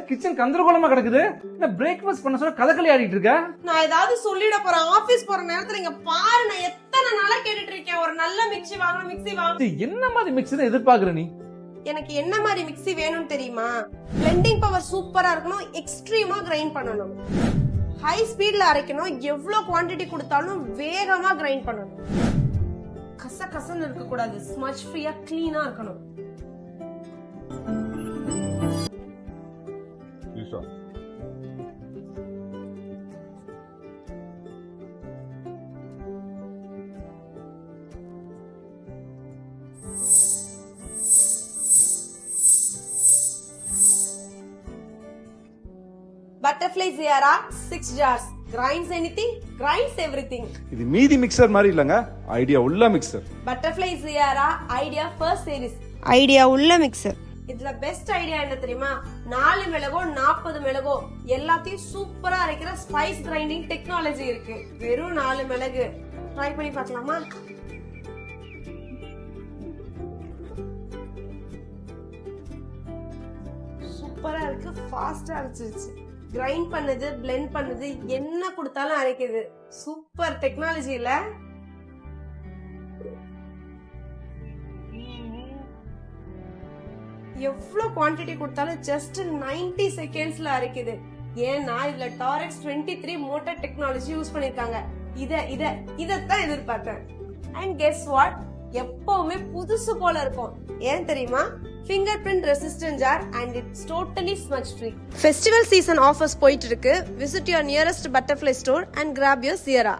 Kitchen கந்தரகோலமா கிடக்குது. என்ன breakfast பண்ண சொல்ல கதகளி ஆடிட்டு இருக்க? நான் ஏதாவது சொல்லிட போறேன். ஆபீஸ் போற நேரத்துல இங்க பாரு, நான் எத்தனை நாளா கேட்டுட்டு இருக்கேன் ஒரு நல்ல மிக்ஸி வாங்க. என்ன மாதிரி மிக்ஸி எதிர்பார்க்கற நீ? எனக்கு என்ன மாதிரி மிக்ஸி வேணும்னு தெரியுமா? பிளெண்டிங் பவர் சூப்பரா இருக்கணும், எக்ஸ்ட்ரீமா கிரைண்ட் பண்ணணும், ஹை ஸ்பீட்ல அரைக்கணும், எவ்வளவு குவாண்டிட்டி கொடுத்தாலும் வேகமா கிரைண்ட் பண்ணணும், கசகசன்னு இருக்க கூடாது, ஸ்மட்ச் ஃப்ரீயா கிளீனா இருக்கணும். Butterfly Sierra 6 jars. Grinds anything, grinds everything. இது மீதி மிக்சர் மாதிரி இல்லங்க, ஐடியா உள்ள mixer. Butterfly Sierra Idea First Series. Idea உள்ள மிக்சர். இதுல பெஸ்ட் ஐடியா என்ன தெரியுமா? 4 மிளகோ 40 மிளகோ எல்லாத்தையும் சூப்பரா அரைக்கிற ஸ்பைஸ் கிரைண்டிங் டெக்னாலஜி இருக்கு. வெறும் 4 மிளகு. ட்ரை பண்ணி பார்க்கலாமா? சூப்பரா இருக்கு, ஃபாஸ்டா அரைச்சிருச்சு. கிரைண்ட் பண்ணது, பிளெண்ட் பண்ணது, என்ன கொடுத்தாலும் அரைக்குது. சூப்பர் டெக்னாலஜி இல்ல? எவ்வளவு குவாண்டிட்டி கொடுத்தாலும் ஜஸ்ட் 90 செகண்ட்ஸ்ல அரைக்குது. ஏன்னா இதுல டாரெக்ஸ் 23 மோட்டார் டெக்னாலஜி யூஸ் பண்ணிருக்காங்க. இதத்தான் எதிர்பார்த்தேன். And guess what? எப்பவுமே புதுசு போல இருக்கும். ஏன் தெரியுமா? fingerprint resistant jar and it's totally smudge free. Festival season offers போயிட்டு இருக்கு. Visit your nearest Butterfly store and grab your Sierra.